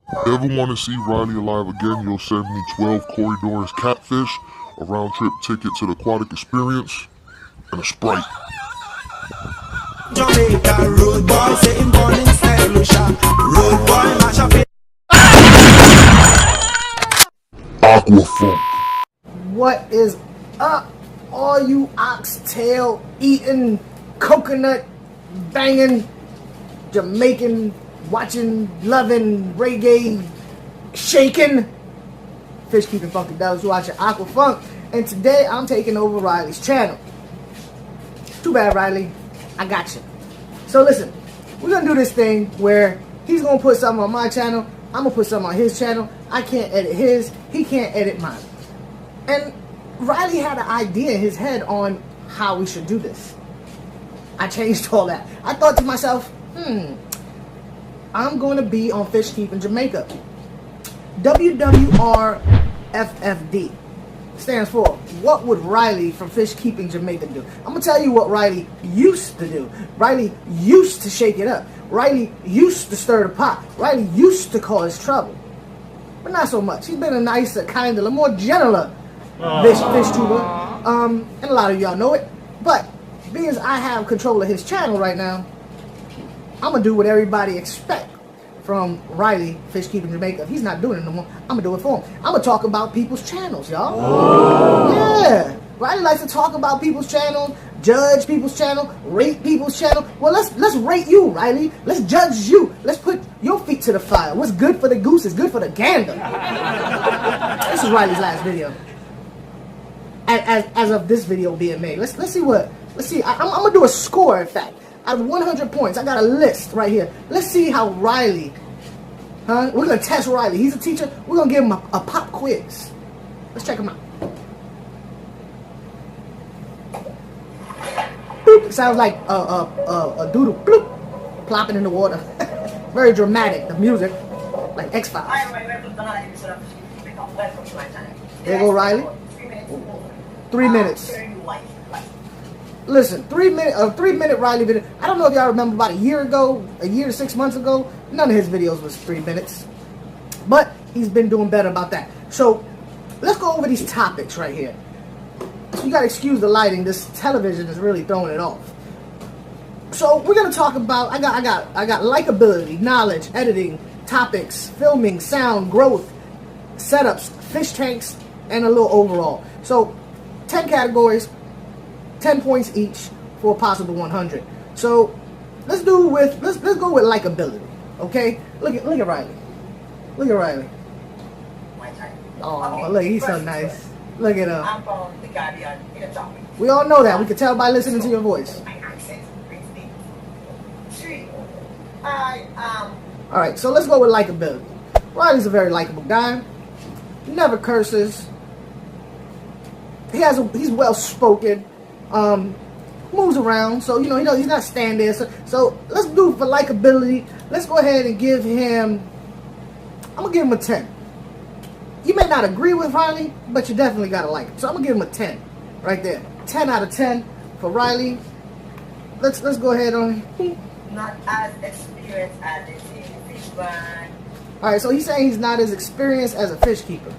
Ever want to see Riley alive again? You'll send me 12 Corridors catfish, a round trip ticket to the aquatic experience, and a Sprite. Jamaica road boy, saying born in style, road boy, mash up. Aqua funk. What is up, all you oxtail eating, coconut banging, Jamaican watching, loving, reggae shaking, fish keeping funky devils watching Aqua Funk, and today I'm taking over Riley's channel. Too bad, Riley, I got you. So listen, we're gonna do this thing where he's gonna put something on my channel, I'm gonna put something on his channel. I can't edit his, he can't edit mine. And Riley had an idea in his head on how we should do this. I changed all that. I thought to myself, I'm going to be on Fish Keeping Jamaica. WWRFFD stands for What Would Riley from Fish Keeping Jamaica Do? I'm going to tell you what Riley used to do. Riley used to shake it up. Riley used to stir the pot. Riley used to cause trouble. But not so much. He's been a nicer, kinder, more gentler fish tuber. And a lot of y'all know it. But being as I have control of his channel right now, I'm going to do what everybody expect from Riley, Fish Keeping Jamaica. If he's not doing it no more, I'm going to do it for him. I'm going to talk about people's channels, y'all. Yeah. Riley likes to talk about people's channels, judge people's channel, rate people's channel. Well, let's rate you, Riley. Let's judge you. Let's put your feet to the fire. What's good for the goose is good for the gander. This is Riley's last video. As of this video being made. Let's see. I'm going to do a score, in fact. Out of 100 points, I got a list right here. Let's see how Riley, we're going to test Riley. He's a teacher. We're going to give him a pop quiz. Let's check him out. Boop. It sounds like a doodle bloop, plopping in the water. Very dramatic, the music, like X-Files. There you go, Riley. 3 minutes. Listen, 3 minute Riley video. I don't know if y'all remember about a year to 6 months ago, none of his videos was 3 minutes. But he's been doing better about that. So let's go over these topics right here. So you gotta excuse the lighting. This television is really throwing it off. So we're gonna talk about I got likability, knowledge, editing, topics, filming, sound, growth, setups, fish tanks, and a little overall. So 10 categories. 10 points each for a possible 100. So let's go with likability. Okay? Look at Riley. Look at Riley. Oh, look, he's so nice. Look at him. I'm from the Caribbean in a topic. We all know that. We can tell by listening to your voice. My accent brings me. 3. I am. Alright, so let's go with likability. Riley's a very likable guy. He never curses. He's well spoken. Moves around, so you know he's not standing there. So let's do for likability. Let's go ahead and give him. I'm gonna give him a 10. You may not agree with Riley, but you definitely gotta like it. So I'm gonna give him a 10, right there. 10 out of 10 for Riley. Let's go ahead on. Not as experienced as they say fish burn. All right, so he's saying he's not as experienced as a fish keeper.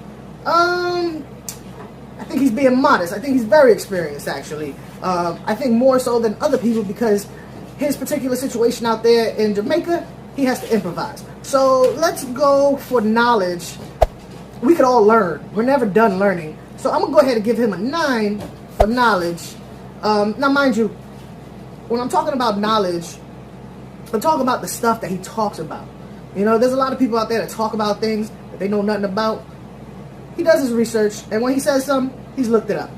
I think he's being modest. I think he's very experienced, actually. I think more so than other people because his particular situation out there in Jamaica, he has to improvise. So let's go for knowledge. We could all learn. We're never done learning. So I'm going to go ahead and give him a 9 for knowledge. Now, mind you, when I'm talking about knowledge, I'm talking about the stuff that he talks about. You know, there's a lot of people out there that talk about things that they know nothing about. He does his research, and when he says something, he's looked it up.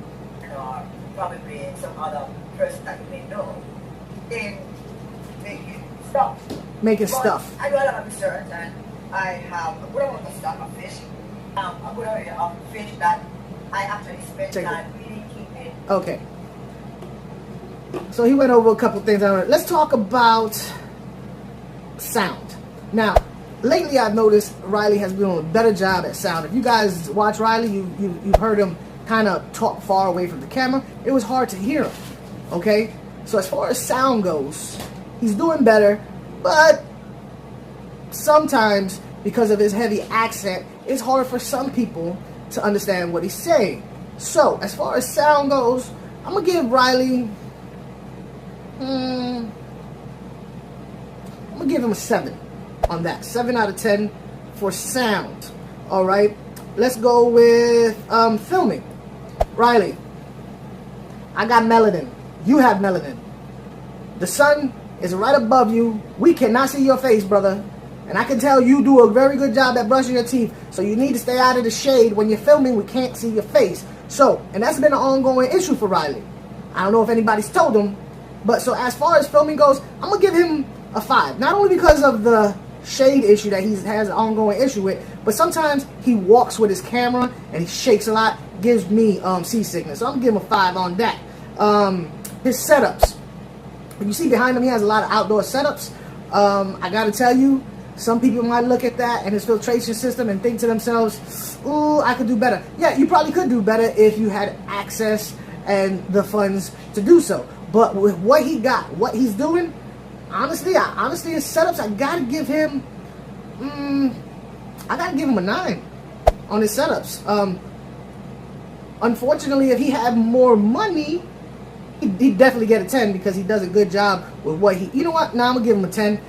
Or probably some other person that you may know in making stuff. Making But stuff. I do a lot of research, and I have a good amount of stuff of fish. A good amount of fish that I actually spend time really keeping. Okay. So he went over a couple things. Let's talk about sound. Now, lately I've noticed Riley has been doing a better job at sound. If you guys watch Riley, you've heard him kind of talk far away from the camera. It was hard to hear him. Okay? So as far as sound goes, he's doing better, but sometimes because of his heavy accent, it's hard for some people to understand what he's saying. So, as far as sound goes, I'm going to give Riley, I'm going to give him a 7 on that. 7 out of 10 for sound. Alright, let's go with filming. Riley, I got melanin. You have melanin. The sun is right above you. We cannot see your face, brother. And I can tell you do a very good job at brushing your teeth. So you need to stay out of the shade. When you're filming, we can't see your face. So, and that's been an ongoing issue for Riley. I don't know if anybody's told him. But so as far as filming goes, I'm going to give him a 5. Not only because of the shade issue that he has an ongoing issue with, but sometimes he walks with his camera and he shakes a lot. Gives me seasickness. So I'm going to give him a 5 on that. His setups. You see behind him, he has a lot of outdoor setups. I got to tell you, some people might look at that and his filtration system and think to themselves, ooh, I could do better. Yeah, you probably could do better if you had access and the funds to do so. But with what he got, what he's doing, honestly his setups, I got to give him a 9 on his setups. Unfortunately, if he had more money, he'd definitely get a 10 because he does a good job with what he... You know what? Now I'm going to give him a 10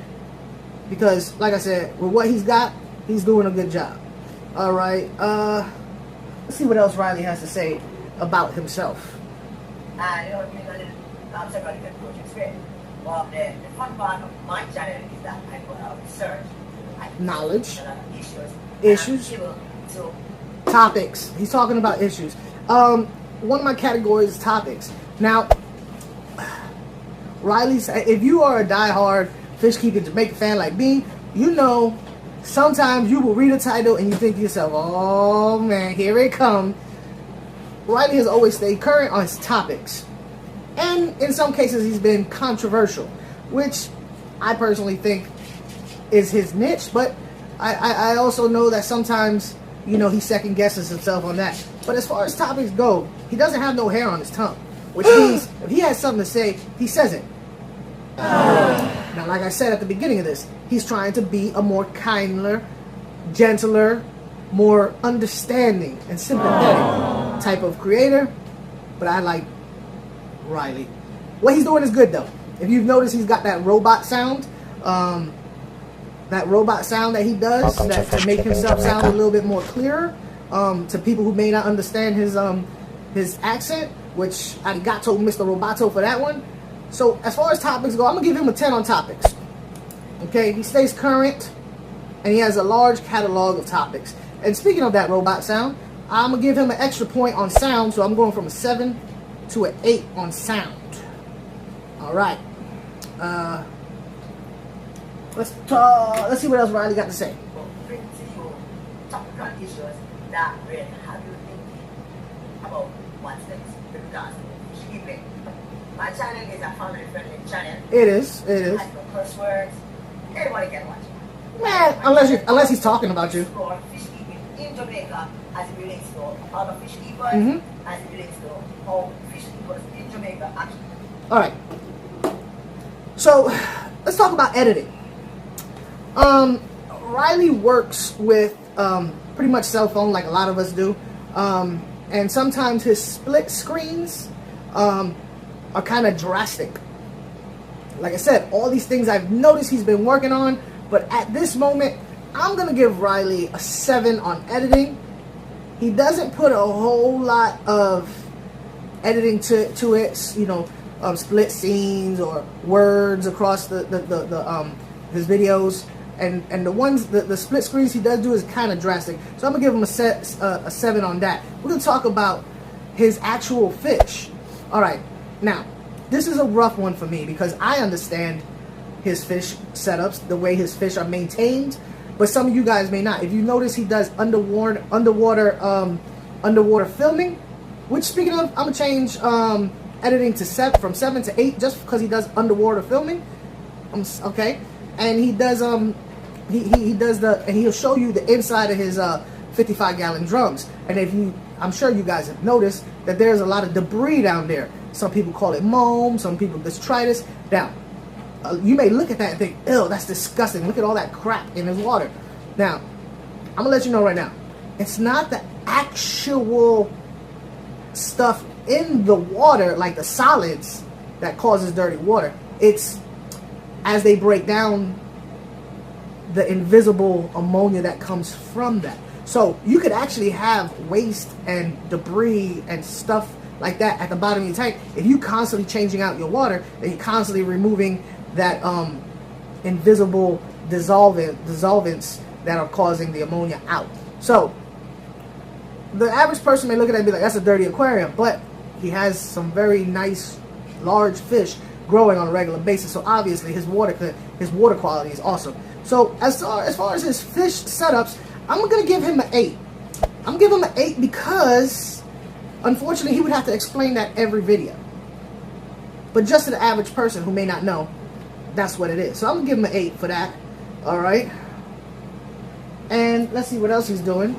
because, like I said, with what he's got, he's doing a good job. Alright, let's see what else Riley has to say about himself. You know, psychological coach experience. Well, the fun part of my channel is that I put out research, Knowledge. Issues. Topics. He's talking about issues. One of my categories is topics. Now, Riley's, if you are a diehard Fish Keeping Jamaica fan like me, you know sometimes you will read a title and you think to yourself, oh man, here it comes. Riley has always stayed current on his topics. And in some cases he's been controversial, which I personally think is his niche, but I also know that sometimes, you know, he second guesses himself on that. But as far as topics go, he doesn't have no hair on his tongue, which means if he has something to say, he says it. Now, like I said at the beginning of this, he's trying to be a more kinder, gentler, more understanding and sympathetic type of creator. But I like Riley. What he's doing is good though. If you've noticed, he's got that robot sound. That robot sound that he does that to make himself sound a little bit more clearer to people who may not understand his accent, which I got told Mr. Roboto for that one. So as far as topics go, I'm gonna give him a 10 on topics. Okay, he stays current and he has a large catalog of topics. And speaking of that robot sound, I'm gonna give him an extra point on sound, so I'm going from a 7 to an 8 on sound. All right. Let's see what else Riley got to say. Bring to you topical issues that will have you thinking about what's next with regards to fish keeping. My channel is a family-friendly channel. It is. Has no curse words. Everybody can watch it. Man, unless he's talking about you. Explore fish keeping in Jamaica as it relates to other fish keepers, as it relates to how fish keepers in Jamaica actually. All right. So let's talk about editing. Riley works with pretty much cell phone like a lot of us do, and sometimes his split screens are kind of drastic. Like I said, all these things I've noticed he's been working on, but at this moment I'm gonna give Riley a 7 on editing. He doesn't put a whole lot of editing to it, you know, split scenes or words across the his videos. And the ones, the split screens he does do is kind of drastic. So I'm going to give him a 7 on that. We're going to talk about his actual fish. Alright, now, this is a rough one for me because I understand his fish setups, the way his fish are maintained, but some of you guys may not. If you notice, he does underwater filming, which, speaking of, I'm going to change editing to from 7 to 8 just because he does underwater filming. Okay? And he does he does and he'll show you the inside of his 55-gallon drums. And if you, I'm sure you guys have noticed that there's a lot of debris down there. Some people call it moam, some people detritus. Now, you may look at that and think, ew, that's disgusting. Look at all that crap in his water. Now, I'm gonna let you know right now, it's not the actual stuff in the water, like the solids, that causes dirty water. It's as they break down the invisible ammonia that comes from that. So you could actually have waste and debris and stuff like that at the bottom of your tank. If you constantly changing out your water, and you're constantly removing that invisible dissolvents that are causing the ammonia out. So the average person may look at it and be like, that's a dirty aquarium, but he has some very nice large fish growing on a regular basis, so obviously his water quality is awesome. So as far as his fish setups, I'm gonna give him an 8. I'm giving him an 8 because unfortunately he would have to explain that every video. But just to the average person who may not know, that's what it is. So I'm gonna give him an 8 for that. Alright. And let's see what else he's doing.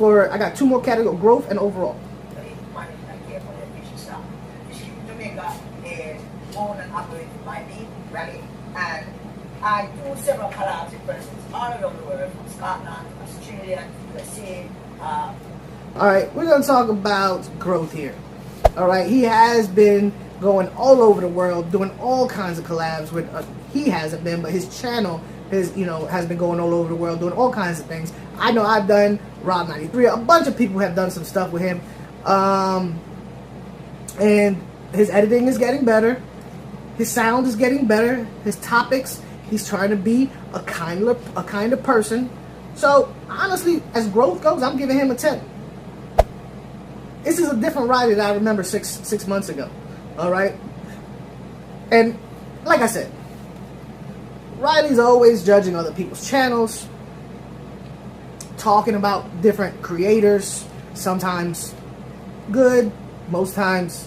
I got 2 more categories, growth and overall. Fish Keeping Jamaica is owned and operated by me, Rally, and I do several collabs with persons all around the world, from Scotland, Australia, USA. Alright, we're going to talk about growth here. Alright, he has been going all over the world, doing all kinds of collabs with, he hasn't been, but his channel has been going all over the world, doing all kinds of things. I know I've done Rob 93, a bunch of people have done some stuff with him. And his editing is getting better. His sound is getting better. His topics, he's trying to be a kinder person. So honestly, as growth goes, I'm giving him a 10. This is a different Riley that I remember six months ago. Alright? And like I said, Riley's always judging other people's channels, talking about different creators, sometimes good, most times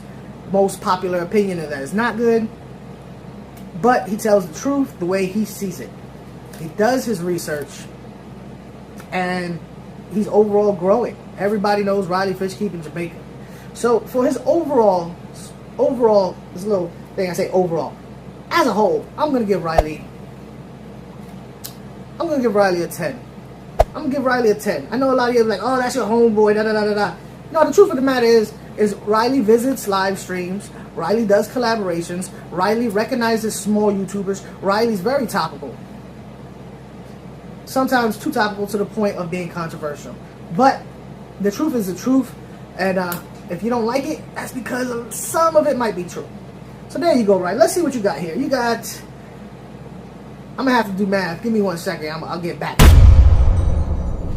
most popular opinion that is not good, but he tells the truth the way he sees it. He does his research, and he's overall growing. Everybody knows Riley Fish Keeping Jamaica. So for his overall, this little thing I say overall, as a whole, I'm gonna give Riley a 10. I'm gonna give Riley a 10. I know a lot of you are like, oh, that's your homeboy, da da da da da. No, the truth of the matter is Riley visits live streams. Riley does collaborations. Riley recognizes small YouTubers. Riley's very topical. Sometimes too topical to the point of being controversial. But the truth is the truth, and if you don't like it, that's because some of it might be true. So there you go, Riley. Let's see what you got here. You got... I'm gonna have to do math. Give me 1 second. I'll get back.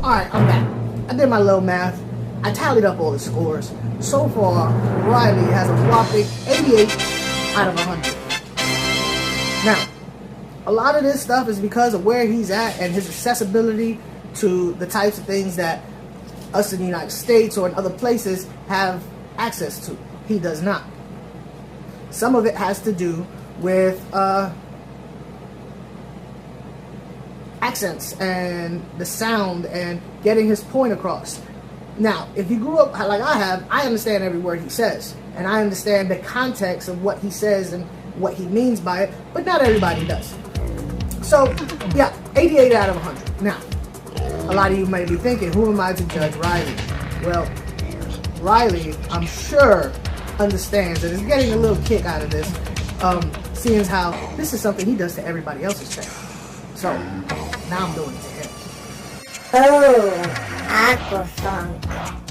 Alright, I'm back. I did my little math. I tallied up all the scores. So far, Riley has a whopping 88 out of 100. Now, a lot of this stuff is because of where he's at and his accessibility to the types of things that us in the United States or in other places have access to. He does not. Some of it has to do with accents and the sound and getting his point across. Now, if you grew up like I have, I understand every word he says, and I understand the context of what he says and what he means by it, but not everybody does. So, yeah, 88 out of 100. Now, a lot of you may be thinking, who am I to judge Riley? Well, Riley, I'm sure, understands and is getting a little kick out of this, seeing as how this is something he does to everybody else's channel. So, now I'm doing it to him. Oh, Aqua Funk.